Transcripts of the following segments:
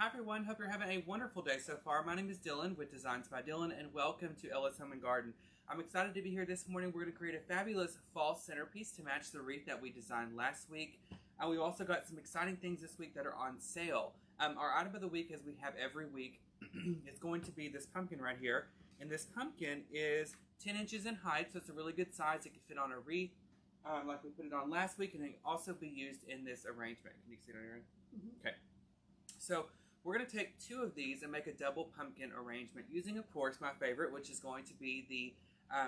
Hi everyone, hope you're having a wonderful day so far. My name is Dylan with Designs by Dylan and welcome to Ella's Home and Garden. I'm excited to be here this morning. We're going to create a fabulous fall centerpiece to match the wreath that we designed last week. We've also got some exciting things this week that are on sale. Our item of the week, as we have every week, is going to be this pumpkin right here. And this pumpkin is 10 inches in height, so it's a really good size. It can fit on a wreath like we put it on last week, and it can also be used in this arrangement. Can you see it on your end? Mm-hmm. Okay. So we're going to take two of these and make a double pumpkin arrangement using, of course, my favorite, which is going to be the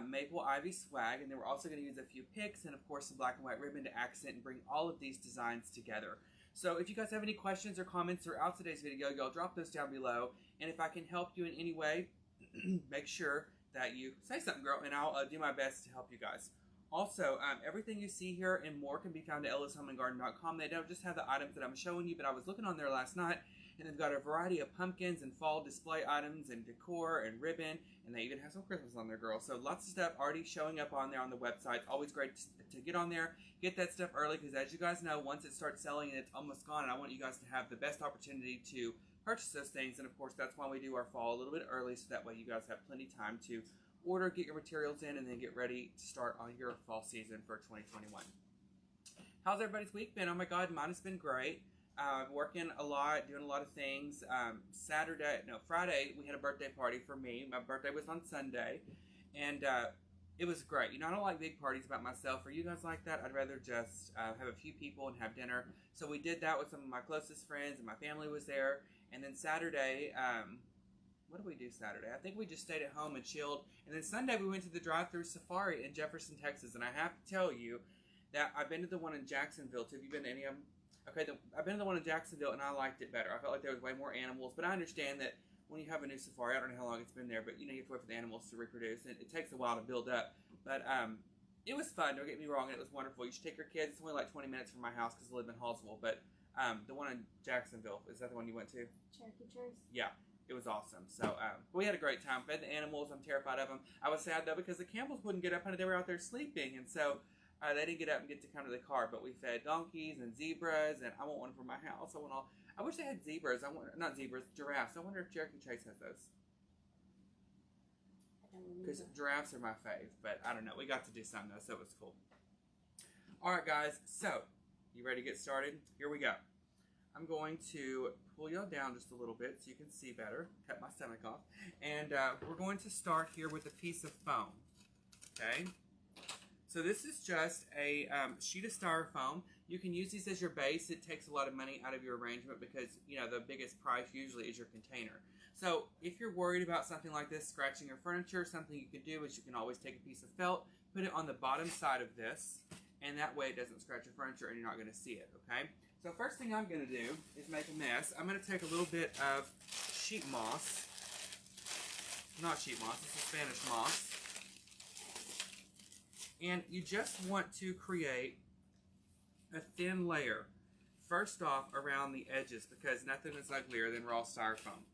Maple Ivy Swag. And then we're also going to use a few picks and, of course, some black and white ribbon to accent and bring all of these designs together. So if you guys have any questions or comments throughout today's video, y'all drop those down below. And if I can help you in any way, make sure that you say something, girl, and I'll do my best to help you guys. Also, everything you see here and more can be found at ellishomeandgarden.com. They don't just have the items that I'm showing you, but I was looking on there last night, and they've got a variety of pumpkins and fall display items and decor and ribbon, and they even have some Christmas on there, girls. So lots of stuff already showing up on there on the website. It's always great to get on there, get that stuff early, because as you guys know, once it starts selling and it's almost gone, and I want you guys to have the best opportunity to purchase those things. And of course, that's why we do our fall a little bit early, so that way you guys have plenty of time to order, get your materials in, and then get ready to start on your fall season for 2021. How's everybody's week been? Oh my God, mine has been great. Working a lot, doing a lot of things. Friday, we had a birthday party for me. My birthday was on Sunday, and it was great. You know, I don't like big parties about myself. Are you guys like that? I'd rather just have a few people and have dinner. So we did that with some of my closest friends, and my family was there. And then Saturday, what did we do Saturday? I think we just stayed at home and chilled. And then Sunday we went to the drive-through safari in Jefferson, Texas. And I have to tell you that I've been to the one in Jacksonville too. Have you been to any of them? Okay, I've been to the one in Jacksonville and I liked it better. I felt like there was way more animals. But I understand that when you have a new safari, I don't know how long it's been there, but you know, you have to wait for the animals to reproduce. And it takes a while to build up. But it was fun, don't get me wrong, and it was wonderful. You should take your kids. It's only like 20 minutes from my house because I live in Hallsville. But the one in Jacksonville, is that the one you went to? Cherokee Church. Yeah. It was awesome. So we had a great time. Fed the animals. I'm terrified of them. I was sad, though, because the Campbells wouldn't get up. They were out there sleeping. And so they didn't get up and get to come to the car. But we fed donkeys and zebras. And I want one for my house. I wish they had zebras. Not zebras, giraffes. I wonder if Cherokee Chase has those. I don't remember. Because giraffes are my fave. But I don't know. We got to do some, though. So it was cool. All right, guys. So you ready to get started? Here we go. I'm going to pull y'all down just a little bit so you can see better. Cut my stomach off. And we're going to start here with a piece of foam. Okay? So this is just a sheet of styrofoam. You can use these as your base. It takes a lot of money out of your arrangement because, you know, the biggest price usually is your container. So if you're worried about something like this, scratching your furniture, something you can do is you can always take a piece of felt, put it on the bottom side of this, and that way it doesn't scratch your furniture and you're not going to see it, okay? So first thing I'm going to do is make a mess. I'm going to take a little bit of sheet moss. Not sheet moss, this is Spanish moss. And you just want to create a thin layer. First off, around the edges, because nothing is uglier than raw styrofoam.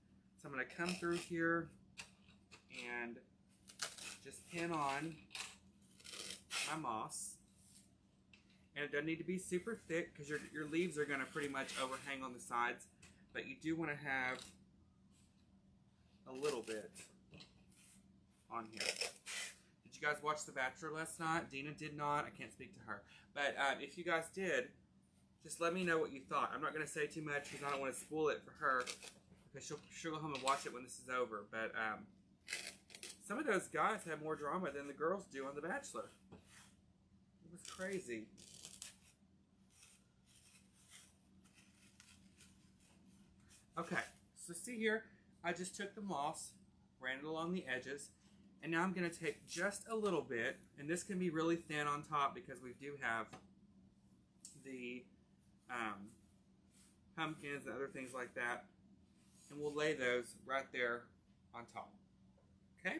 So I'm going to come through here and just pin on my moss. And it doesn't need to be super thick because your leaves are going to pretty much overhang on the sides. But you do want to have a little bit on here. Did you guys watch The Bachelor last night? Dina did not. I can't speak to her. But if you guys did, just let me know what you thought. I'm not going to say too much because I don't want to spoil it for her. Because she'll go home and watch it when this is over. But some of those guys have more drama than the girls do on The Bachelor. It was crazy. Okay, so see here, I just took the moss, ran it along the edges, and now I'm going to take just a little bit, and this can be really thin on top because we do have the pumpkins and other things like that, and we'll lay those right there on top. Okay,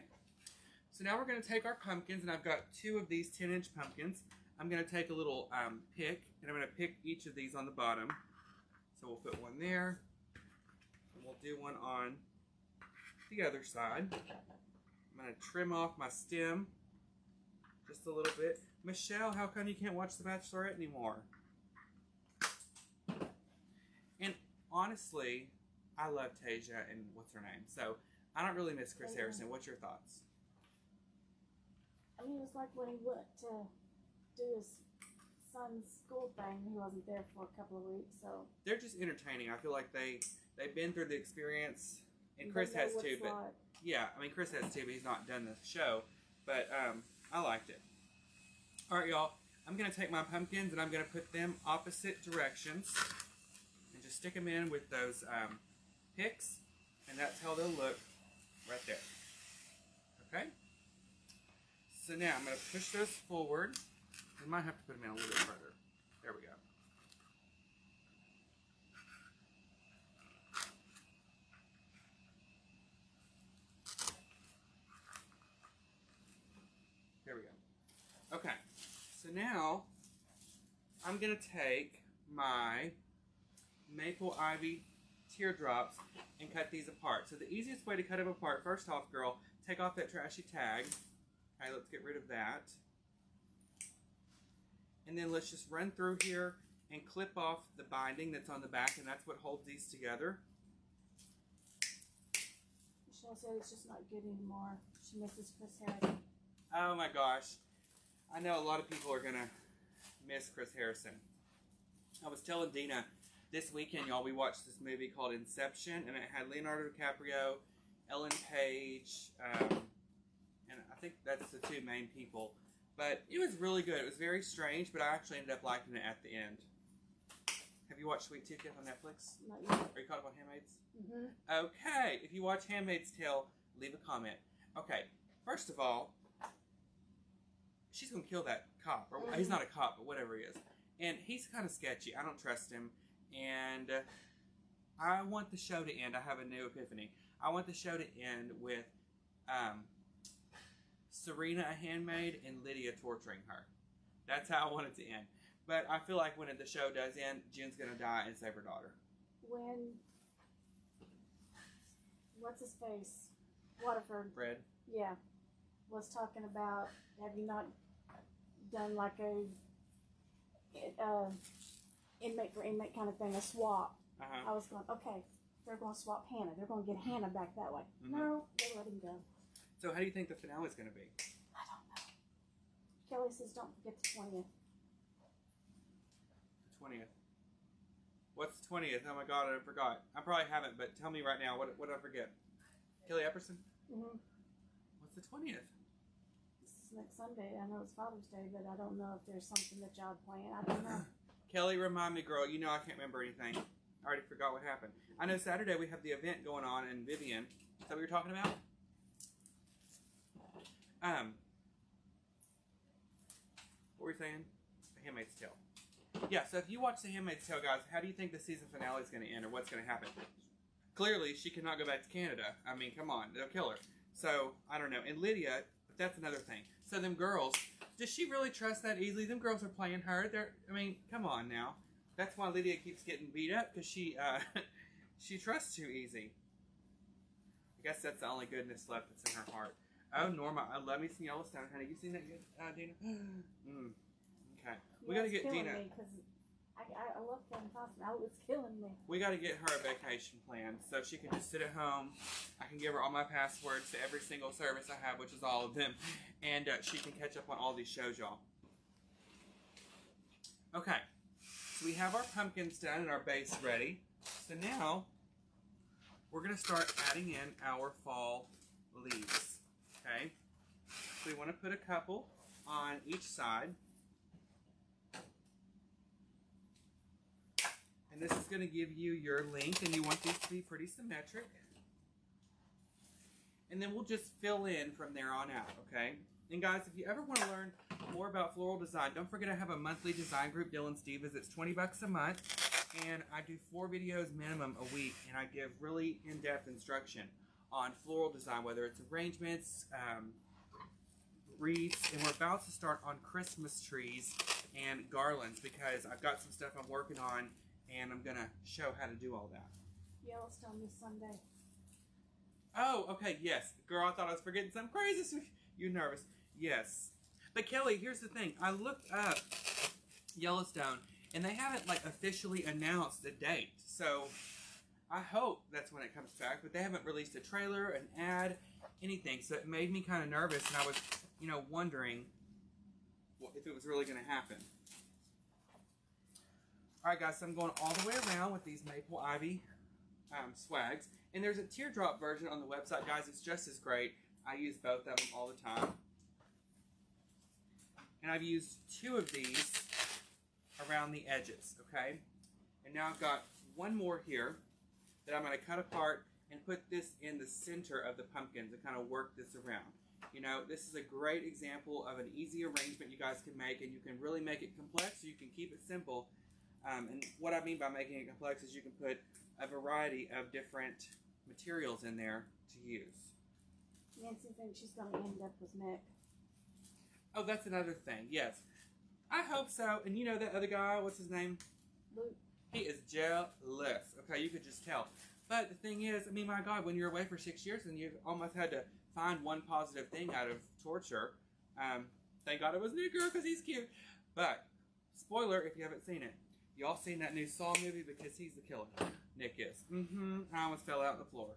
so now we're going to take our pumpkins, and I've got two of these 10-inch pumpkins. I'm going to take a little pick, and I'm going to pick each of these on the bottom. So we'll put one there. And we'll do one on the other side. I'm going to trim off my stem just a little bit. Michelle, how come you can't watch The Bachelorette anymore? And honestly, I love Tasia and what's her name. So I don't really miss Chris Harrison. What's your thoughts? I mean, it was like when he went to do his son's school thing. He wasn't there for a couple of weeks, so they're just entertaining. I feel like they've been through the experience, and Chris has too. But like. Yeah, I mean Chris has too, but he's not done the show. But I liked it. All right, y'all. I'm gonna take my pumpkins and I'm gonna put them opposite directions, and just stick them in with those picks, and that's how they'll look right there. Okay. So now I'm gonna push those forward. We might have to put them in a little bit further. There we go. There we go. Okay. So now I'm going to take my maple ivy teardrops and cut these apart. So the easiest way to cut them apart, first off, girl, take off that trashy tag. Okay, let's get rid of that. And then let's just run through here and clip off the binding that's on the back, and that's what holds these together. Michelle said it's just not good anymore. She misses Chris Harrison. Oh my gosh. I know a lot of people are going to miss Chris Harrison. I was telling Dina this weekend, y'all, we watched this movie called Inception, and it had Leonardo DiCaprio, Ellen Page, and I think that's the two main people. But it was really good. It was very strange, but I actually ended up liking it at the end. Have you watched Sweet Tooth yet on Netflix? Not yet. Are you caught up on Handmaid's? Mm-hmm. Okay. If you watch Handmaid's Tale, leave a comment. Okay. First of all, she's going to kill that cop. Or he's not a cop, but whatever he is. And he's kind of sketchy. I don't trust him. And I want the show to end. I have a new epiphany. I want the show to end with Serena, a handmaid, and Lydia torturing her. That's how I want it to end. But I feel like when the show does end, Jen's going to die and save her daughter. When, what's his face? Waterford. Fred? Yeah. Was talking about, have you not done like a inmate for inmate kind of thing, a swap? I was going, okay, they're going to swap Hannah. They're going to get Hannah back that way. No, they let him go. So how do you think the finale is going to be? I don't know. Kelly says don't forget the 20th. The 20th. What's the 20th? Oh my God, I forgot. I probably haven't, but tell me right now. What did I forget? Kelly Epperson? Mm-hmm. What's the 20th? This is next Sunday. I know it's Father's Day, but I don't know if there's something that y'all plan. I don't know. Kelly, remind me, girl. You know I can't remember anything. I already forgot what happened. I know Saturday we have the event going on in Vivian. Is that what you're talking about? What were you saying? The Handmaid's Tale. Yeah, so if you watch The Handmaid's Tale, guys, how do you think the season finale is going to end, or what's going to happen? Clearly, she cannot go back to Canada. I mean, come on, they'll kill her. So, I don't know. And Lydia, that's another thing. So, them girls, does she really trust that easily? Them girls are playing her. I mean, come on now. That's why Lydia keeps getting beat up, because she trusts too easy. I guess that's the only goodness left that's in her heart. Oh, Norma, I love me some Yellowstone, honey. You seen that good, Dina? Okay. We got to get Dina. I love Kevin Costner. It's killing me. We got to get her a vacation plan so she can just sit at home. I can give her all my passwords to every single service I have, which is all of them. And she can catch up on all these shows, y'all. Okay. So we have our pumpkins done and our base ready. So now we're going to start adding in our fall leaves. Okay, so we want to put a couple on each side. And this is going to give you your length, and you want these to be pretty symmetric. And then we'll just fill in from there on out, okay? And guys, if you ever want to learn more about floral design, don't forget I have a monthly design group, Dylan Stevens. It's $20 a month, and I do 4 videos minimum a week, and I give really in-depth instruction on floral design, whether it's arrangements, wreaths, and we're about to start on Christmas trees and garlands because I've got some stuff I'm working on and I'm going to show how to do all that. Yellowstone this Sunday. Oh, okay, yes. Girl, I thought I was forgetting something crazy. You nervous? Yes. But Kelly, here's the thing. I looked up Yellowstone and they haven't like officially announced a date. So I hope that's when it comes back, but they haven't released a trailer, an ad, anything. So it made me kind of nervous, and I was, wondering if it was really going to happen. All right, guys, so I'm going all the way around with these Maple Ivy swags. And there's a teardrop version on the website, guys. It's just as great. I use both of them all the time. And I've used 2 of these around the edges, okay? And now I've got one more here that I'm going to cut apart and put this in the center of the pumpkins and kind of work this around. This is a great example of an easy arrangement you guys can make, and you can really make it complex or you can keep it simple. And what I mean by making it complex is you can put a variety of different materials in there to use. Nancy thinks she's going to end up with Mick. Oh, that's another thing. Yes. I hope so. And you know that other guy, what's his name? Luke. He is jealous. Okay, you could just tell. But the thing is, my God, when you're away for 6 years and you've almost had to find one positive thing out of torture, thank God it was Nicker because he's cute. But, spoiler if you haven't seen it. Y'all seen that new Saw movie? Because he's the killer. Nick is. I almost fell out on the floor.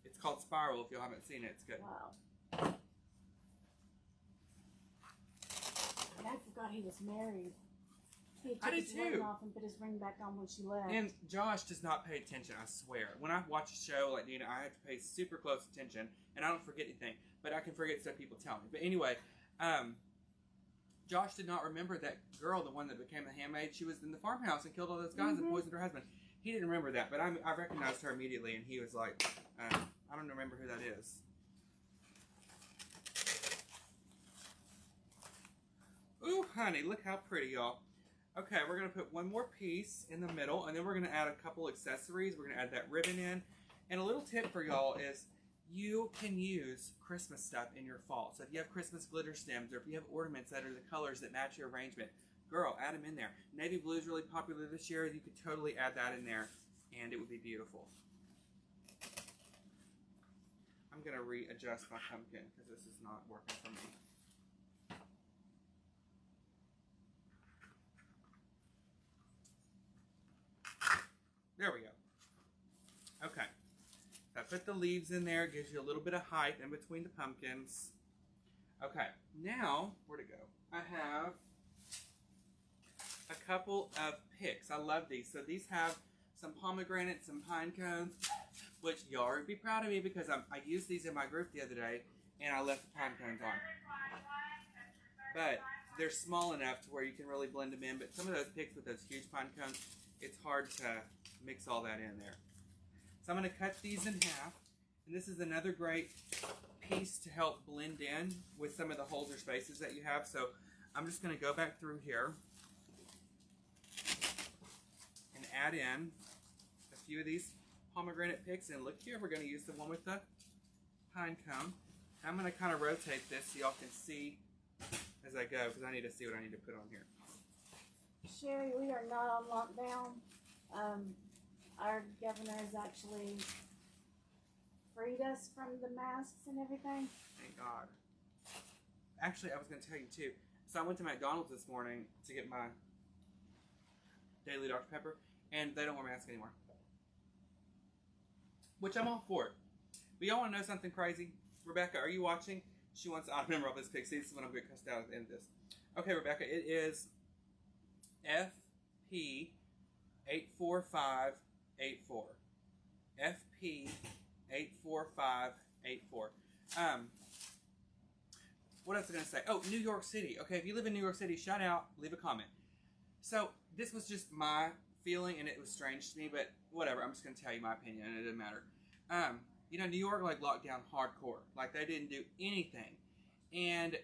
It's called Spiral. If y'all haven't seen it, it's good. Wow. And I forgot he was married. He took his ring off and put his ring back on when she left. And Josh does not pay attention, I swear. When I watch a show like Nina, I have to pay super close attention, and I don't forget anything. But I can forget stuff people tell me. But anyway, Josh did not remember that girl, the one that became the handmaid. She was in the farmhouse and killed all those guys and poisoned her husband. He didn't remember that, but I recognized her immediately, and he was like, I don't remember who that is. Ooh, honey, look how pretty, y'all. Okay, we're going to put one more piece in the middle, and then we're going to add a couple accessories. We're going to add that ribbon in. And a little tip for y'all is you can use Christmas stuff in your fall. So if you have Christmas glitter stems, or if you have ornaments that are the colors that match your arrangement, girl, add them in there. Navy blue is really popular this year. You could totally add that in there, and it would be beautiful. I'm going to readjust my pumpkin because this is not working for me. There we go. Okay. So I put the leaves in there. It gives you a little bit of height in between the pumpkins. Okay. Now, where to go? I have a couple of picks. I love these. So these have some pomegranates, some pine cones, which y'all would be proud of me because I used these in my group the other day, and I left the pine cones on. But they're small enough to where you can really blend them in. But some of those picks with those huge pine cones, it's hard to mix all that in there. So I'm going to cut these in half. And this is another great piece to help blend in with some of the holes or spaces that you have. So I'm just going to go back through here and add in a few of these pomegranate picks. And look here, we're going to use the one with the pine cone. I'm going to kind of rotate this so y'all can see as I go, because I need to see what I need to put on here. Sherry, we are not on lockdown. Our governor has actually freed us from the masks and everything. Thank God. Actually, I was going to tell you too. So I went to McDonald's this morning to get my daily Dr. Pepper, and they don't wear masks anymore. Which I'm all for it. But y'all want to know something crazy? Rebecca, are you watching? She wants to remember all this pic. See, this is when I'm going to get cussed out at the end of this. Okay, Rebecca, it is FP84584. FP84584. What else was I going to say? Oh, New York City. Okay, if you live in New York City, shout out, leave a comment. So, this was just my feeling, and it was strange to me, but whatever. I'm just going to tell you my opinion, and it doesn't matter. You know, New York, like, locked down hardcore. Like, they didn't do anything. And,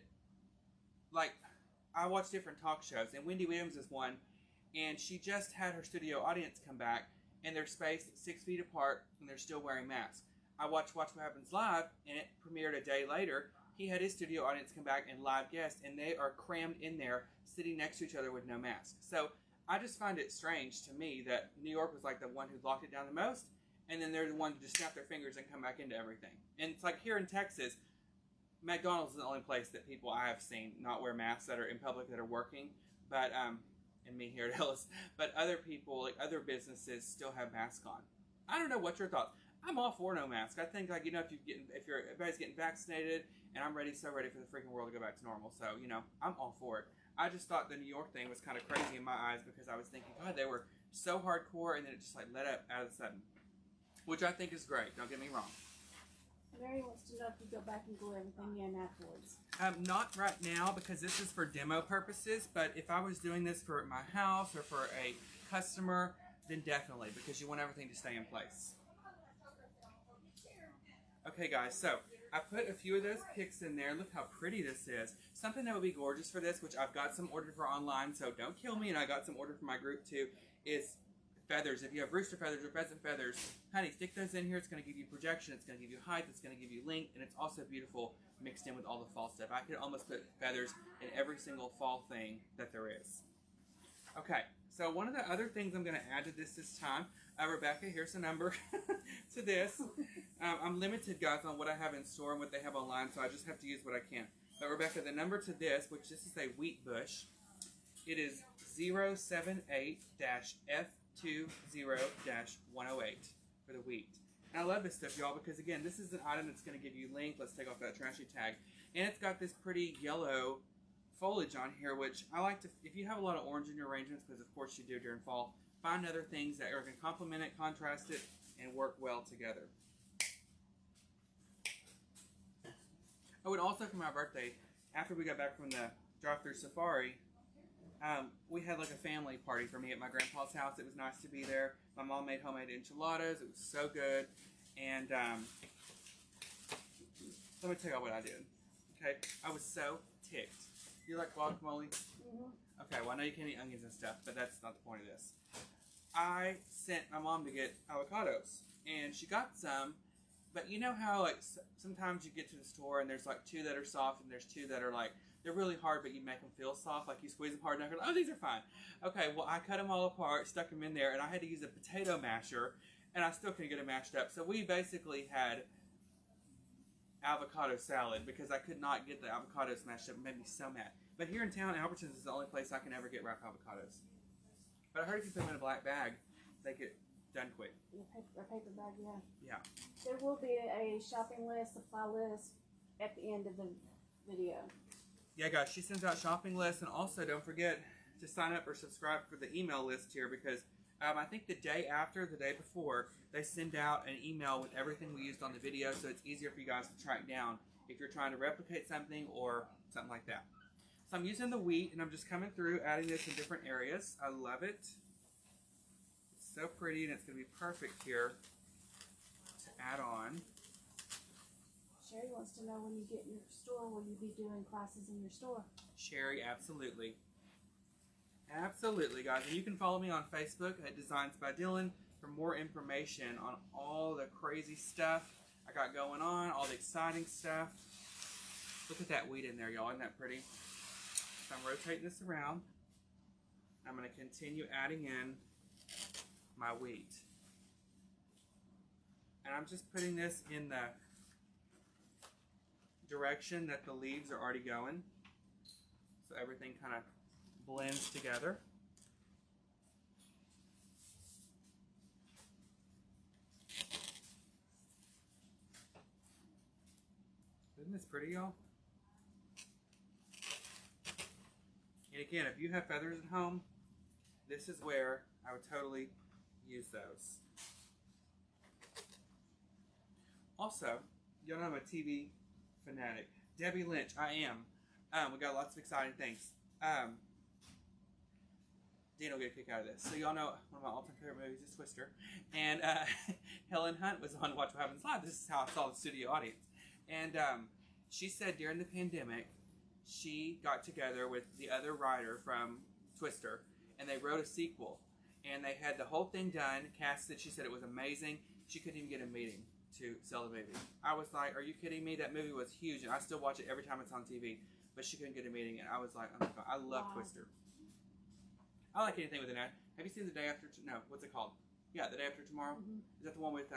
like, I watch different talk shows, and Wendy Williams is one, and she just had her studio audience come back, and they're spaced 6 feet apart, and they're still wearing masks. I watched Watch What Happens Live, and it premiered a day later. He had his studio audience come back and live guests, and they are crammed in there, sitting next to each other with no mask. So I just find it strange to me that New York was like the one who locked it down the most, and then they're the one to just snap their fingers and come back into everything. And it's like here in Texas, McDonald's is the only place that people I have seen not wear masks that are in public that are working. But and me here at Ellis, but other people, like other businesses, still have masks on. I don't know. What's your thoughts? I'm all for no mask. I think, like, you know, if everybody's getting vaccinated, and I'm so ready for the freaking world to go back to normal. So, you know, I'm all for it. I just thought the New York thing was kind of crazy in my eyes because I was thinking, God, they were so hardcore, and then it just like let up out of a sudden, which I think is great. Don't get me wrong. Mary wants to know if you go back and glue everything in afterwards. Not right now because this is for demo purposes. But if I was doing this for my house or for a customer, then definitely, because you want everything to stay in place. Okay, guys, so I put a few of those picks in there. Look how pretty this is. Something that would be gorgeous for this, which I've got some ordered for online, so don't kill me, and I got some ordered for my group too, is feathers. If you have rooster feathers or pheasant feathers, honey, stick those in here. It's going to give you projection, it's going to give you height, it's going to give you length, and it's also beautiful mixed in with all the fall stuff. I could almost put feathers in every single fall thing that there is. Okay, so one of the other things I'm going to add to this time, Rebecca, here's a number to this. I'm limited, guys, on what I have in store and what they have online, so I just have to use what I can. But Rebecca, the number to this, which this is a wheat bush, it is 078-F20-108 for the wheat. And I love this stuff, y'all, because again, this is an item that's going to give you length. Let's take off that trashy tag. And it's got this pretty yellow foliage on here, which I like to, if you have a lot of orange in your arrangements, because of course you do during fall, find other things that are going to complement it, contrast it, and work well together. Oh, and also for my birthday, after we got back from the drive-through safari, we had like a family party for me at my grandpa's house. It was nice to be there. My mom made homemade enchiladas. It was so good. And let me tell you all what I did. Okay, I was so ticked. You like guacamole? Mm-hmm. Okay, well I know you can't eat onions and stuff, but that's not the point of this. I sent my mom to get avocados, and she got some. But you know how like sometimes you get to the store and there's like 2 that are soft and there's 2 that are like, they're really hard, but you make them feel soft, like you squeeze them hard enough, you're like, oh, these are fine. Okay, well, I cut them all apart, stuck them in there, and I had to use a potato masher, and I still couldn't get them mashed up. So we basically had avocado salad because I could not get the avocados mashed up. It made me so mad. But here in town, Albertsons is the only place I can ever get wrapped avocados. But I heard if you put them in a black bag, they get done quick. A paper bag, yeah. Yeah. There will be a shopping list, supply list at the end of the video. Yeah, guys, she sends out shopping lists, and also don't forget to sign up or subscribe for the email list here because I think the day after, the day before, they send out an email with everything we used on the video, so it's easier for you guys to track down if you're trying to replicate something or something like that. So I'm using the wheat, and I'm just coming through, adding this in different areas. I love it. It's so pretty, and it's going to be perfect here to add on. Sherry wants to know when you get in your store, will you be doing classes in your store? Sherry, absolutely. Absolutely, guys. And you can follow me on Facebook at Designs by Dylan for more information on all the crazy stuff I got going on, all the exciting stuff. Look at that wheat in there, y'all. Isn't that pretty? So I'm rotating this around. I'm going to continue adding in my wheat. And I'm just putting this in the direction that the leaves are already going, so everything kind of blends together. Isn't this pretty, y'all? And again, if you have feathers at home, this is where I would totally use those. Also, y'all know I'm a TV fanatic. Debbie Lynch, I am. We got lots of exciting things. Dean will get a kick out of this. So y'all know one of my all-time favorite movies is Twister. And Helen Hunt was on Watch What Happens Live. This is how I saw the studio audience. And she said during the pandemic, she got together with the other writer from Twister, and they wrote a sequel. And they had the whole thing done, casted. She said it was amazing. She couldn't even get a meeting to sell the movie. I was like, are you kidding me? That movie was huge, and I still watch it every time it's on TV. But she couldn't get a meeting, and I was like, oh my God, I love Twister. I like anything with an ad. Have you seen The Day After? No, what's it called? Yeah, The Day After Tomorrow. Mm-hmm. Is that the one with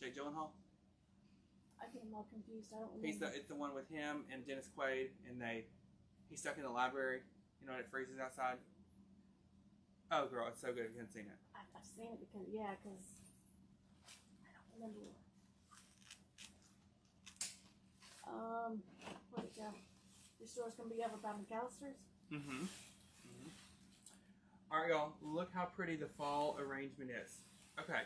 Jake Gyllenhaal? I get them all confused. I don't remember. It's the one with him and Dennis Quaid, and he's stuck in the library. You know, and it freezes outside. Oh, girl, it's so good if you haven't seen it. I've seen it because I don't remember. Where'd it go? Your store's gonna be over by McAllister's. All right, y'all. Look how pretty the fall arrangement is. Okay.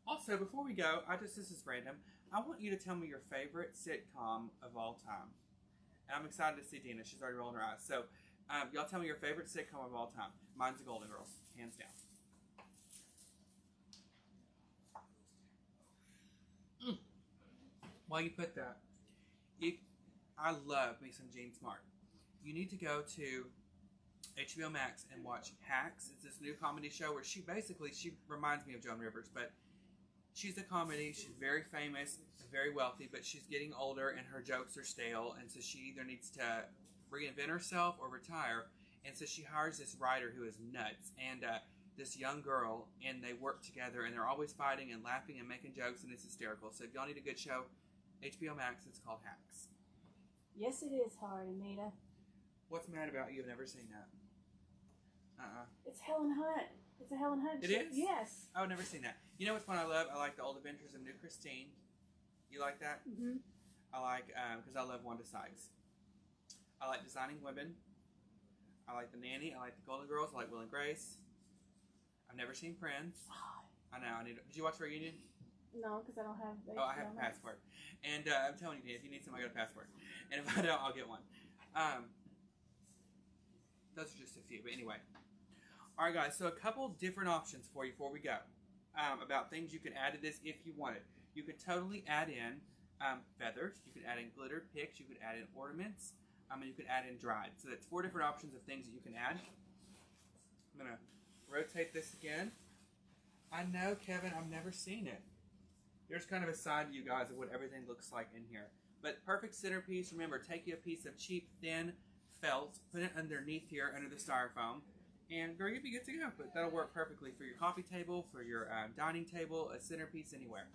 Also, before we go, this is random. I want you to tell me your favorite sitcom of all time. And I'm excited to see Dina. She's already rolling her eyes. So, y'all tell me your favorite sitcom of all time. Mine's The Golden Girls, hands down. While you put that, I love me some Jean Smart. You need to go to HBO Max and watch Hacks. It's this new comedy show where she reminds me of Joan Rivers, but she's a comedy. She's very famous, very wealthy, but she's getting older and her jokes are stale, and so she either needs to reinvent herself or retire. And so she hires this writer who is nuts and this young girl, and they work together, and they're always fighting and laughing and making jokes, and it's hysterical. So if y'all need a good show, HBO Max, it's called Hacks. Yes, it is hard, Anita. What's mad about you? I've never seen that. It's Helen Hunt. It's a Helen Hunt show. It is? Yes. I've never seen that. You know which one I love? I like The Old Adventures of New Christine. You like that? Mm-hmm. I like, because I love Wanda Sykes. I like Designing Women. I like The Nanny. I like The Golden Girls. I like Will and Grace. I've never seen Friends. I know. Did you watch Reunion? No, because I don't have. I have a passport. And I'm telling you, if you need some, I got a passport. And if I don't, I'll get one. Those are just a few. But anyway. Alright, guys. So a couple different options for you before we go. About things you could add to this if you wanted. You could totally add in feathers. You could add in glittered picks. You could add in ornaments. And you could add in dried. So that's 4 different options of things that you can add. I'm going to rotate this again. I know, Kevin, I've never seen it. Here's kind of a side to you guys of what everything looks like in here. But perfect centerpiece. Remember, take you a piece of cheap, thin felt, put it underneath here, under the styrofoam, and girl, you'll be good to go. But that'll work perfectly for your coffee table, for your dining table, a centerpiece, anywhere.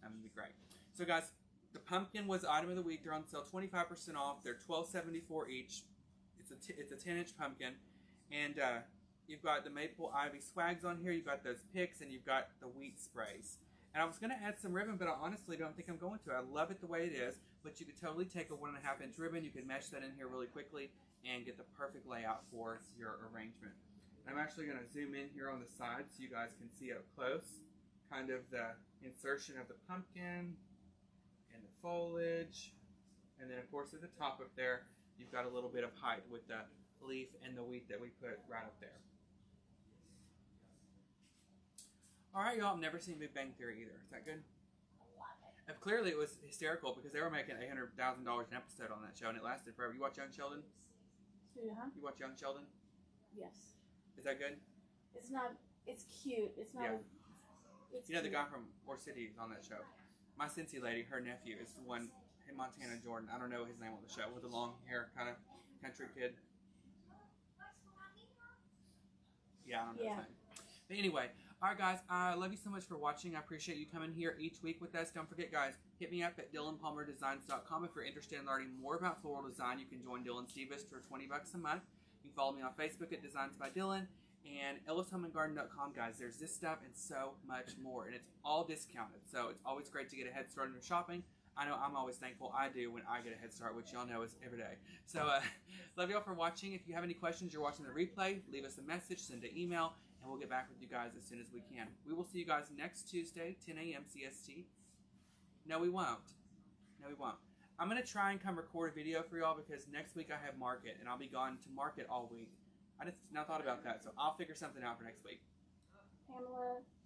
It'll be great. So, guys, the pumpkin was the item of the week. They're on sale 25% off. They're $12.74 each. It's a 10-inch pumpkin, and you've got the maple ivy swags on here. You've got those picks, and you've got the wheat sprays. And I was going to add some ribbon, but I honestly don't think I'm going to. I love it the way it is, but you could totally take a 1.5-inch ribbon. You could mesh that in here really quickly and get the perfect layout for your arrangement. I'm actually going to zoom in here on the side so you guys can see up close kind of the insertion of the pumpkin and the foliage. And then, of course, at the top up there, you've got a little bit of height with the leaf and the wheat that we put right up there. Alright, y'all, I've never seen Big Bang Theory either. Is that good? Clearly, it was hysterical because they were making $800,000 an episode on that show, and it lasted forever. You watch Young Sheldon? Uh-huh. You watch Young Sheldon? Yes. Is that good? It's not. It's cute. It's not. Yeah. It's you know cute. the guy from War City is on that show. My Cincy lady, her nephew, is the one in Montana Jordan. I don't know his name on the show, with the long hair, kind of country kid. Yeah, I don't know his name. But anyway. Alright guys, I love you so much for watching. I appreciate you coming here each week with us. Don't forget guys, hit me up at DylanPalmerDesigns.com. If you're interested in learning more about floral design, you can join Dylan Stevens for $20 a month. You can follow me on Facebook at Designs by Dylan and EllisHomeandGarden.com, guys. There's this stuff and so much more, and it's all discounted. So it's always great to get a head start on your shopping. I know I'm always thankful I do when I get a head start, which y'all know is every day. So love y'all for watching. If you have any questions, you're watching the replay, leave us a message, send an email, and we'll get back with you guys as soon as we can. We will see you guys next Tuesday, 10 a.m. CST. No, we won't. No, we won't. I'm going to try and come record a video for y'all because next week I have market, and I'll be gone to market all week. I just now thought about that, so I'll figure something out for next week.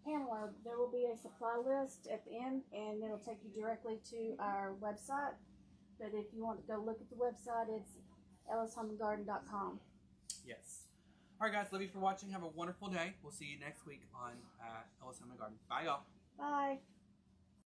Pamela, there will be a supply list at the end, and it'll take you directly to our website. But if you want to go look at the website, it's EllisHomeandGarden.com. Yes. All right, guys. Love you for watching. Have a wonderful day. We'll see you next week on Ellis Home and Garden. Bye, y'all. Bye.